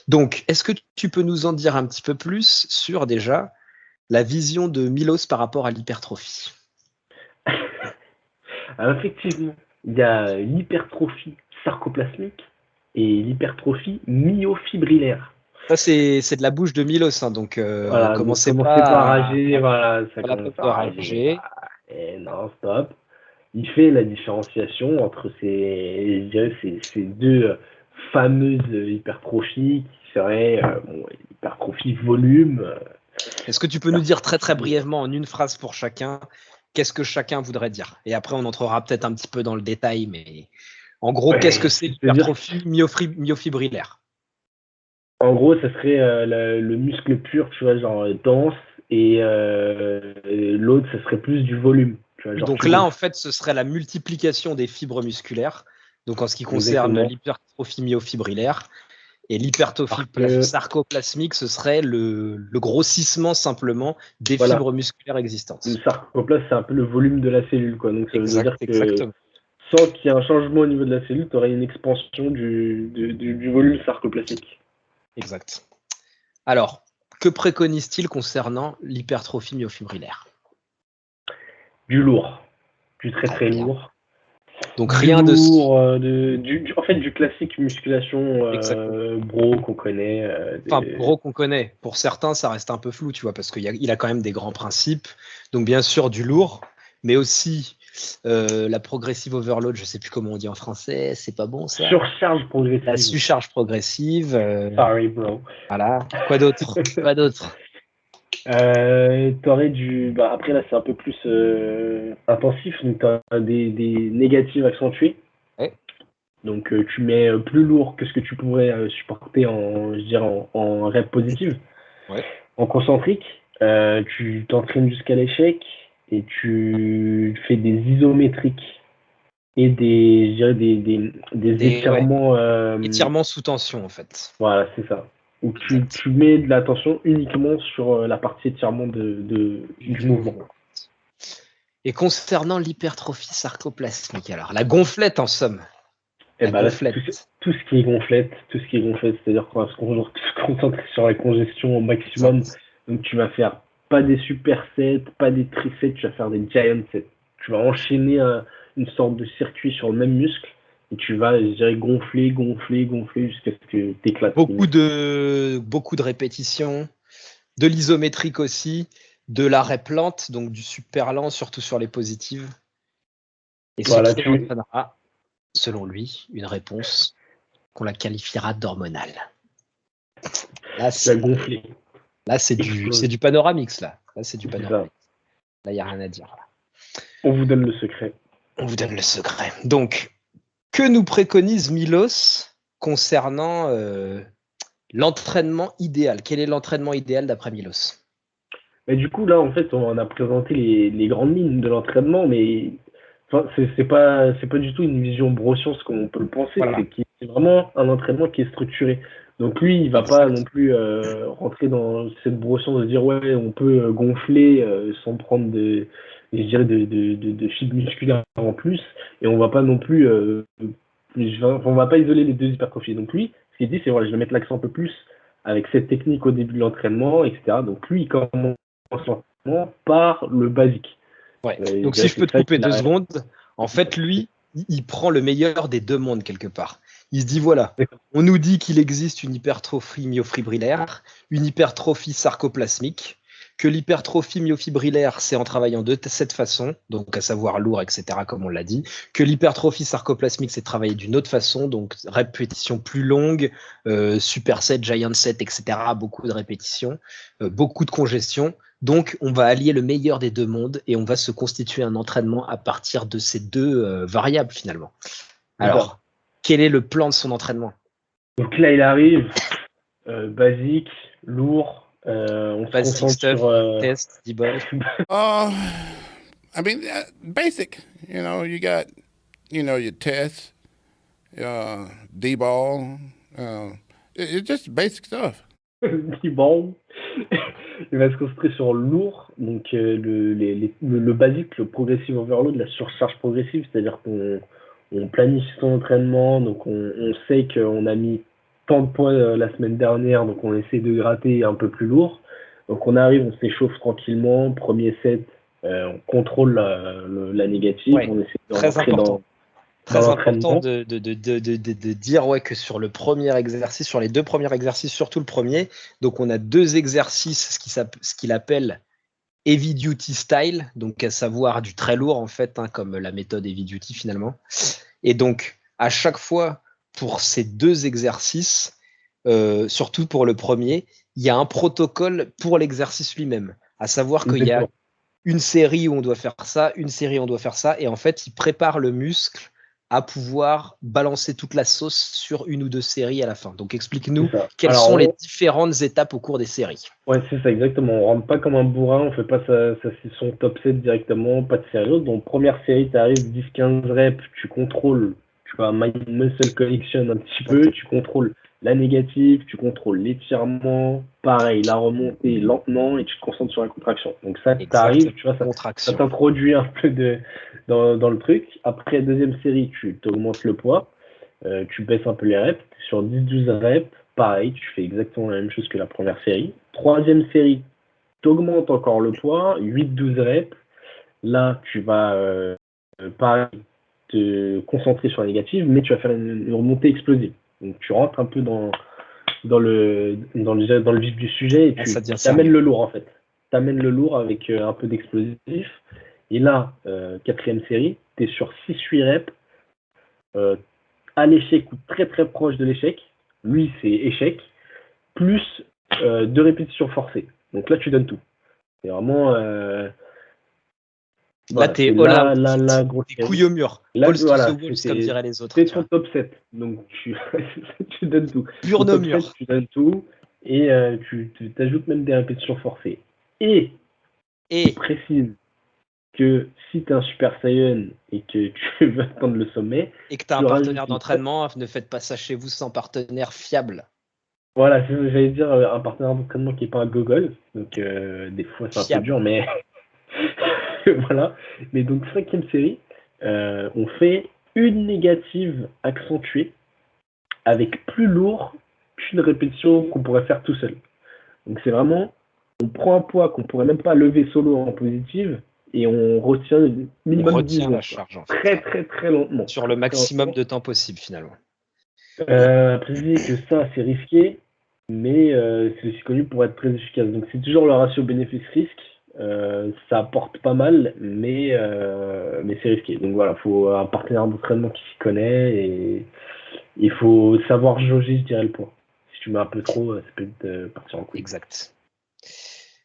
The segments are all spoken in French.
Donc, est-ce que tu peux nous en dire un petit peu plus sur déjà la vision de Milos par rapport à l'hypertrophie? Alors effectivement, il y a l'hypertrophie sarcoplasmique et l'hypertrophie myofibrillaire. Ça, c'est de la bouche de Milos, hein, donc Voilà, donc commencez commencez pas à pas à rager, voilà, ça la commence peine de à rager. rager. Ah, et non, stop. Il fait la différenciation entre je dirais, ces deux fameuses hypertrophies qui seraient bon, hypertrophie volume, Est-ce que tu peux nous dire très très hypertrophie. brièvement en une phrase pour chacun, qu'est-ce que chacun voudrait dire? Et après, on entrera peut-être un petit peu dans le détail, mais en gros, qu'est-ce que Ouais, c'est c'est-à-dire l'hypertrophie myofibrillaire? en gros, ça serait le muscle pur, tu vois, genre dense, et l'autre, ça serait plus du volume, tu vois, Oui, genre donc tu là, en gonfles. fait, ce serait la multiplication des fibres musculaires. Donc en ce qui concerne Exactement. l'hypertrophie myofibrillaire et l'hypertrophie Alors que, sarcoplasmique, ce serait le grossissement simplement des voilà, fibres musculaires le existantes. sarcoplasme, c'est un peu le volume de la cellule, quoi. Donc ça veut dire que Exactement. sans qu'il y ait un changement au niveau de la cellule, tu aurais une expansion du volume sarcoplasmique. Exact. Alors, que préconise-t-il concernant l'hypertrophie myofibrillaire? Du lourd, du très Très très bien. lourd. Donc Du rien de... lourd, en fait, du classique musculation Exactement. bro qu'on connaît. Enfin, gros qu'on connaît. Pour certains, ça reste un peu flou, tu vois, parce qu'il a quand même des grands principes. Donc bien sûr, du lourd, mais aussi la progressive overload, je sais plus comment on dit en français, c'est pas bon ça. Surcharge La progressive. surcharge progressive, Sorry, bro. voilà. Quoi d'autre? Quoi d'autre? T'aurais du. Bah, après, là, c'est un peu plus intensif. Donc, t'as des négatives accentuées. Ouais. Donc, tu mets plus lourd que ce que tu pourrais supporter je dirais, en rep positive. Ouais. En concentrique, tu t'entraînes jusqu'à l'échec et tu fais des isométriques et je dirais des Ouais. étirements. Étirement sous tension, en fait. Voilà, c'est ça. Où Exact. tu mets de l'attention uniquement sur la partie étirement du Du mouvement. mouvement. Et concernant l'hypertrophie sarcoplasmique, alors, la gonflette en somme. Et La ben là, gonflette. tout ce qui est gonflette, c'est-à-dire qu'on va se concentrer sur la congestion au maximum. Exact. Donc tu vas faire pas des supersets, pas des trisets, tu vas faire des giant sets. Tu vas enchaîner une sorte de circuit sur le même muscle et tu vas, je dirais, gonfler, gonfler, gonfler jusqu'à ce que tu éclates. Beaucoup de répétitions, de l'isométrique aussi, de l'arrêt plante, donc du super lent, surtout sur les positives. Et ce Voilà, qui entraînera, selon lui, une réponse qu'on la qualifiera d'hormonale. Là, tu vas gonfler, c'est explose. du panoramix, là. Là, c'est du C'est ça. panoramix. Là, il n'y a rien à dire. Là. On vous donne le secret. On vous donne le secret. Donc, que nous préconise Milos concernant l'entraînement idéal? Quel est l'entraînement idéal d'après Milos? Mais du coup, là, en fait, on a présenté les grandes lignes de l'entraînement, mais enfin, c'est pas du tout une vision broscience comme on peut le penser. Voilà, C'est vraiment un entraînement qui est structuré. Donc lui, il va pas non exact. plus rentrer dans cette broscience de dire ouais, on peut gonfler sans prendre je dirais de fibres musculaires en plus, et on va pas non plus, on va pas isoler les deux hypertrophies. Donc lui, ce qu'il dit, c'est voilà, je vais mettre l'accent un peu plus avec cette technique au début de l'entraînement, etc. Donc lui, il commence par le basique. Ouais. Je Donc, si dirais je que peux c'est te ça couper qu'il deux a. secondes, en fait, lui, il prend le meilleur des deux mondes quelque part. Il se dit voilà, on nous dit qu'il existe une hypertrophie myofibrillaire, une hypertrophie sarcoplasmique, que l'hypertrophie myofibrillaire, c'est en travaillant de cette façon, donc à savoir lourd, etc., comme on l'a dit, que l'hypertrophie sarcoplasmique, c'est travailler d'une autre façon, donc répétition plus longue, superset, giant set, etc., beaucoup de répétitions, beaucoup de congestion. Donc, on va allier le meilleur des deux mondes et on va se constituer un entraînement à partir de ces deux variables finalement. C'est ça. Alors, quel est le plan de son entraînement? Donc là, il arrive, basique, lourd, on se Basic concentre sur. stuff, test, debunk. I mean, basic. You got, your tests, D-ball. It's just basic stuff. dit bon. Il va se concentrer sur le lourd, donc le basique, le progressive overload, la surcharge progressive, c'est-à-dire qu'on planifie son entraînement, donc on sait qu'on a mis tant de poids la semaine dernière, donc on essaie de gratter un peu plus lourd. Donc on arrive, on s'échauffe tranquillement. Premier set, on contrôle la négative, Ouais, on essaie de très rentrer important. dans Très important l'entraînement. de dire ouais, que sur le premier exercice, sur les 2 premiers exercices, surtout le premier, donc on a 2 exercices, ce qu'il appelle heavy duty style, donc à savoir du très lourd en fait, hein, comme la méthode heavy duty finalement. Et donc à chaque fois pour ces 2 exercices, surtout pour le premier, il y a un protocole pour l'exercice lui-même, à savoir qu'il y a Exactement. une série où on doit faire ça, une série où on doit faire ça, et en fait, il prépare le muscle à pouvoir balancer toute la sauce sur 1 ou 2 séries à la fin. Donc, explique-nous C'est ça. quelles Alors, sont les différentes étapes au cours des séries. ouais, c'est ça, exactement. On rentre pas comme un bourrin, on fait pas son top set directement, pas de série. Donc, première série, tu arrives 10-15 reps, tu contrôles, tu vas mind muscle collection un petit peu, tu contrôles la négative, tu contrôles l'étirement, pareil, la remontée lentement et tu te concentres sur la contraction. Donc, ça, tu Exactement. arrives, tu vois, ça Contraction. t'introduit un peu dans le truc. Après, deuxième série, tu augmentes le poids. Tu baisses un peu les reps. Sur 10-12 reps, pareil, tu fais exactement la même chose que la première série. Troisième série, tu augmentes encore le poids, 8-12 reps. Là, tu vas pareil, te concentrer sur la négative, mais tu vas faire une remontée explosive. Donc tu rentres un peu dans le vif du sujet et Ça tu devient amènes sérieux. le lourd en fait. Tu amènes le lourd avec un peu d'explosif. Et là, quatrième série, tu es sur 6-8 reps. À l'échec ou très très proche de l'échec, lui c'est échec, plus 2 répétitions forcées. Donc là tu donnes tout. C'est vraiment Là, voilà, t'es c'est all out. la grosse T'es série. couille au mur. Là Balls to the voilà, walls, comme diraient les autres. c'est Tu ton vois. top 7. Donc tu donnes tout. Pur Ton no top 7, mur. tu donnes tout et tu t'ajoutes même des répétitions forcées. Et je Et précise que si tu es un Super Saiyan et que tu veux atteindre le sommet, que tu as un tu rajoutes partenaire une d'entraînement, ne faites pas ça chez vous sans partenaire fiable. voilà, c'est ce que j'allais dire, un partenaire d'entraînement qui est pas un gogol. Donc, des fois, c'est un peu dur, Fiable. mais voilà. Mais donc, cinquième série, on fait une négative accentuée avec plus lourd qu'une répétition qu'on pourrait faire tout seul. Donc, c'est vraiment, on prend un poids qu'on pourrait même pas lever solo en positive et on retient On minimum 10 retient la secondes, quoi. charge, en fait. Très, très, très lentement. Sur le Très, très maximum lentement. de temps possible, finalement. Préciser que ça, c'est risqué, mais c'est aussi connu pour être très efficace. Donc c'est toujours le ratio bénéfice-risque. Ça apporte pas mal, mais c'est risqué. Donc voilà, il faut un partenaire d'entraînement qui s'y connaît et il faut savoir jauger, je dirais, le poids. Si tu mets un peu trop, ça peut partir en couille. Exact.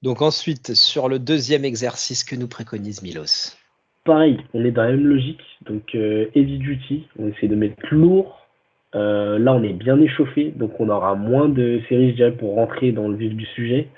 Donc ensuite, sur le deuxième exercice que nous préconise Milos. Pareil, on est dans la même logique. Donc heavy duty, on essaie de mettre lourd. Là, on est bien échauffé, donc on aura moins de séries, je dirais, pour rentrer dans le vif du sujet.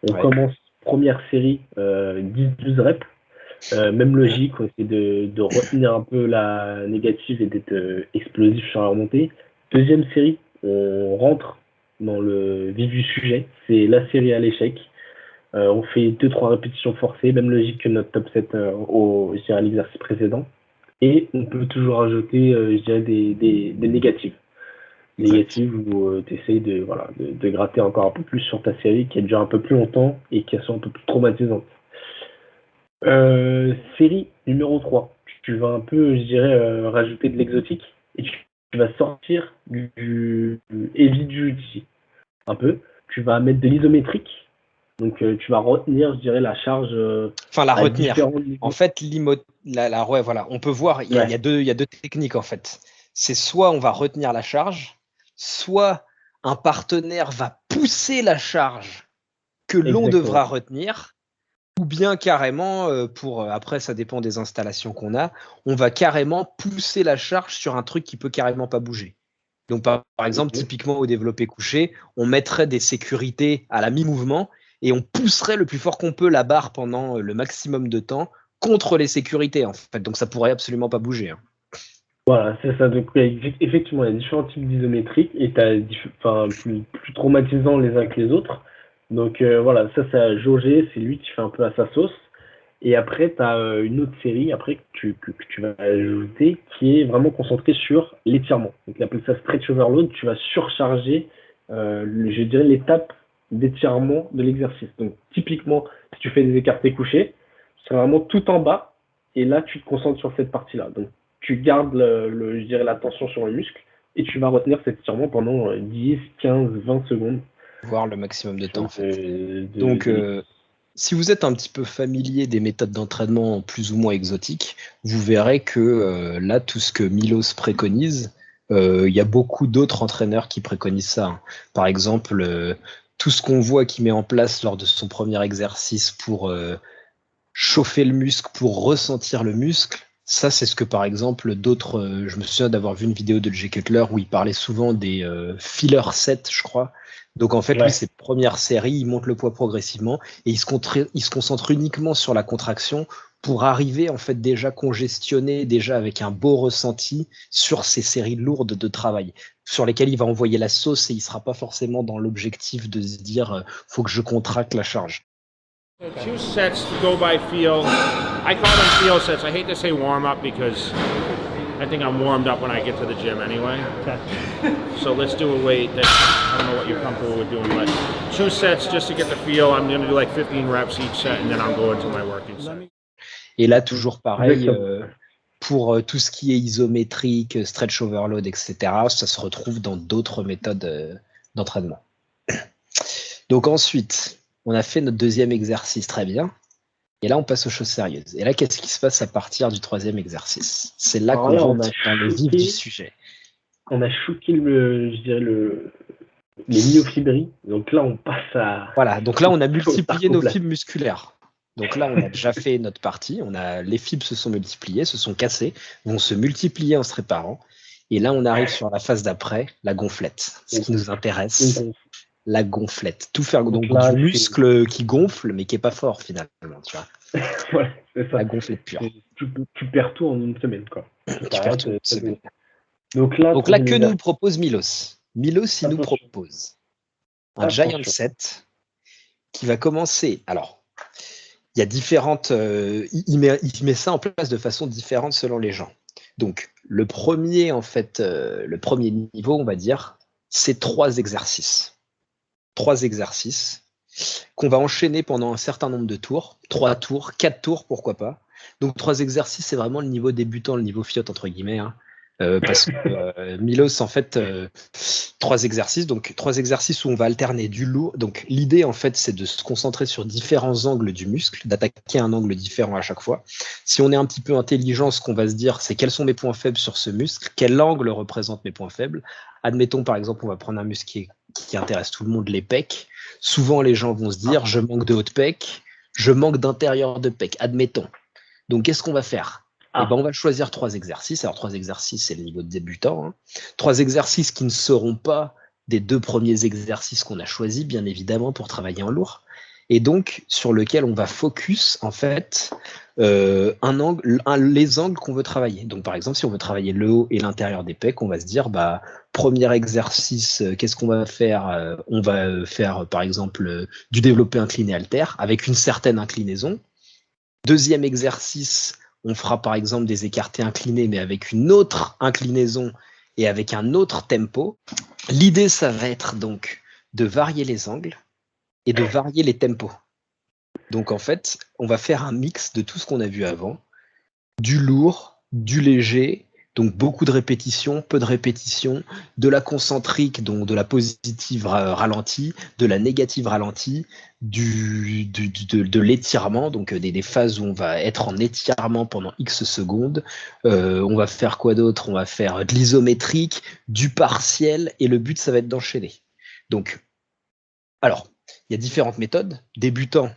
On Ouais. commence première série, 10-12 reps. Même logique, on essaie de retenir un peu la négative et d'être explosif sur la remontée. Deuxième série, on rentre dans le vif du sujet. C'est la série à l'échec. On fait 2-3 répétitions forcées, même logique que notre top 7 je dirais, à l'exercice précédent. Et on peut toujours ajouter, je dirais, des négatives. Négative où tu essayes de gratter encore un peu plus sur ta série qui dure un peu plus longtemps et qui sont un peu plus traumatisantes. Série numéro 3. Tu vas un peu, je dirais, rajouter de l'exotique et tu vas sortir du heavy duty un peu. Tu vas mettre de l'isométrique. Donc tu vas retenir, je dirais, la charge Enfin, la à retenir. différents niveaux. En fait, ouais, voilà. On peut voir, il y a deux techniques en fait. C'est soit on va retenir la charge, soit un partenaire va pousser la charge que l'on devra retenir, ou bien carrément, après ça dépend des installations qu'on a, on va carrément pousser la charge sur un truc qui peut carrément pas bouger. Donc par exemple, typiquement au développé couché, on mettrait des sécurités à la mi-mouvement et on pousserait le plus fort qu'on peut la barre pendant le maximum de temps contre les sécurités en fait. Donc ça pourrait absolument pas bouger. Hein. Voilà, c'est ça. Donc, effectivement, il y a différents types d'isométriques et tu as plus traumatisants les uns que les autres. Donc, voilà, ça, c'est à jauger. C'est lui qui fait un peu à sa sauce. Et après, tu as une autre série après que tu vas ajouter qui est vraiment concentrée sur l'étirement. Donc, on appelle ça stretch overload. Tu vas surcharger je dirais l'étape d'étirement de l'exercice. Donc typiquement, si tu fais des écartés couchés, c'est vraiment tout en bas et là tu te concentres sur cette partie-là. Donc tu gardes je dirais la tension sur le muscle et tu vas retenir cet étirement pendant 10, 15, 20 secondes. Voir le maximum de temps en fait. De- Donc, de- si vous êtes un petit peu familier des méthodes d'entraînement plus ou moins exotiques, vous verrez que là, tout ce que Milos préconise, il y a beaucoup d'autres entraîneurs qui préconisent ça, hein. Par exemple, tout ce qu'on voit qu'il met en place lors de son premier exercice pour chauffer le muscle, pour ressentir le muscle, ça, c'est ce que, par exemple, d'autres. Je me souviens d'avoir vu une vidéo de Jay Cutler où il parlait souvent des filler sets, je crois. Donc, en fait, Ouais. lui, ses premières séries, il monte le poids progressivement et il se concentre uniquement sur la contraction pour arriver, en fait, déjà congestionné, déjà avec un beau ressenti sur ces séries lourdes de travail, sur lesquelles il va envoyer la sauce et il sera pas forcément dans l'objectif de se dire, faut que je contracte la charge. So choose sets to go by feel. I call them feel sets. I hate to say warm up because I think I'm warmed up when I get to the gym anyway. Okay. So let's do a weight that I don't know what you're comfortable with doing, but choose sets just to get the feel. I'm going to do like 15 reps each set and then I'll go into my working set. Et là, toujours pareil, Exactement. pour tout ce qui est isométrique, stretch overload, etc., ça se retrouve dans d'autres méthodes d'entraînement. Donc ensuite, on a fait notre deuxième exercice, très bien. Et là, on passe aux choses sérieuses. Et là, qu'est-ce qui se passe à partir du troisième exercice? C'est là Alors qu'on là, on rentre a dans le vif shooté. du sujet. On a shooté je dirais les myofibrilles. Donc là, on passe à. Voilà, donc là, on a multiplié nos sarcoplasme. fibres musculaires. Donc là, on a déjà fait notre partie. Les fibres se sont multipliées, se sont cassées, vont se multiplier en se réparant. Et là, on arrive sur la phase d'après, la gonflette. Ce qui nous intéresse, la gonflette. Tout faire donc là, du muscle qui gonfle, mais qui est pas fort finalement. Tu vois, Ouais, c'est ça. la gonflette pure. Tu perds tout en une semaine, quoi. Tu perds tout en une semaine. Donc là, que nous propose Milos? Milos, il nous Attention. propose un Attention. Giant Set qui va commencer. Alors, il y a différentes. Il met ça en place de façon différente selon les gens. Donc, le premier niveau, on va dire, c'est 3 exercices. 3 exercices qu'on va enchaîner pendant un certain nombre de tours. 3 tours, 4 tours, pourquoi pas. Donc, 3 exercices, c'est vraiment le niveau débutant, le niveau fiotte, entre guillemets, hein. Parce que Milos, en fait, 3 exercices. Donc, 3 exercices où on va alterner du lourd. Donc, l'idée, en fait, c'est de se concentrer sur différents angles du muscle, d'attaquer un angle différent à chaque fois. Si on est un petit peu intelligent, ce qu'on va se dire, c'est quels sont mes points faibles sur ce muscle, quel angle représente mes points faibles. Admettons, par exemple, on va prendre un muscle qui intéresse tout le monde, les pecs. Souvent, les gens vont se dire, je manque de haut de pec, je manque d'intérieur de pec. Admettons. Donc, qu'est-ce qu'on va faire? Eh ben, on va choisir 3 exercices. Alors, 3 exercices, c'est le niveau de débutant, hein. 3 exercices qui ne seront pas des 2 premiers exercices qu'on a choisis, bien évidemment, pour travailler en lourd. Et donc, sur lequel on va focus, en fait, les angles qu'on veut travailler. Donc, par exemple, si on veut travailler le haut et l'intérieur des pecs, on va se dire, premier exercice, qu'est-ce qu'on va faire? On va faire, par exemple, du développé incliné halter avec une certaine inclinaison. Deuxième exercice, on fera par exemple des écartés inclinés, mais avec une autre inclinaison et avec un autre tempo. L'idée, ça va être donc de varier les angles et de varier les tempos. Donc en fait, on va faire un mix de tout ce qu'on a vu avant, du lourd, du léger, donc beaucoup de répétitions, peu de répétitions, de la concentrique, donc de la positive ralentie, de la négative ralentie, de l'étirement, donc des phases où on va être en étirement pendant X secondes. On va faire quoi d'autre? On va faire de l'isométrique, du partiel, et le but, ça va être d'enchaîner. Donc, alors, il y a différentes méthodes. Débutant,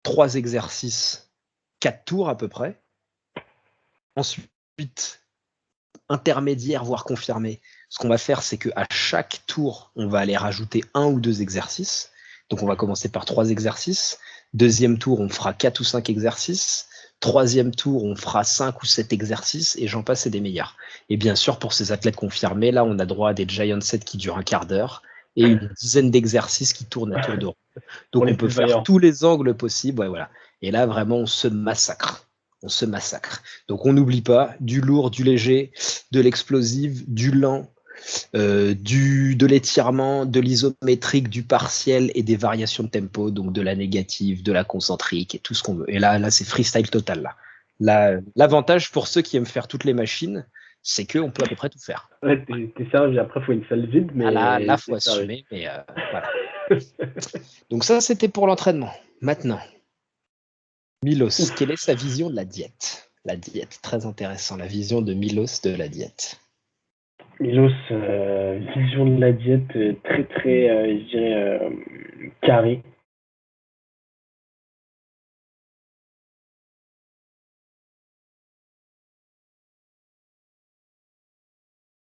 3 exercices, 4 tours à peu près. Ensuite, intermédiaire, voire confirmé, ce qu'on va faire, c'est qu'à chaque tour, on va aller rajouter 1 ou 2 exercices. Donc, on va commencer par 3 exercices. Deuxième tour, on fera 4 ou 5 exercices. Troisième tour, on fera 5 ou 7 exercices, et j'en passe et des meilleurs. Et bien sûr, pour ces athlètes confirmés, là, on a droit à des Giant Sets qui durent un quart d'heure et une dizaine d'exercices qui tournent à tour de rôle. Donc, on peut faire tous les angles possibles. Ouais, voilà. Et là, vraiment, on se massacre. On se massacre. Donc, on n'oublie pas du lourd, du léger, de l'explosive, du lent, de l'étirement, de l'isométrique, du partiel et des variations de tempo, donc de la négative, de la concentrique et tout ce qu'on veut. Et là c'est freestyle total. L'avantage pour ceux qui aiment faire toutes les machines, c'est qu'on peut à peu près tout faire. Ouais, t'es sérieux, après, il faut une salle vide, mais. Là, faut assumer, mais voilà. Donc ça, c'était pour l'entraînement. Maintenant, Milos, quelle est sa vision de la diète? La diète, très intéressant, la vision de Milos de la diète. Milos, vision de la diète très, très, je dirais, carré.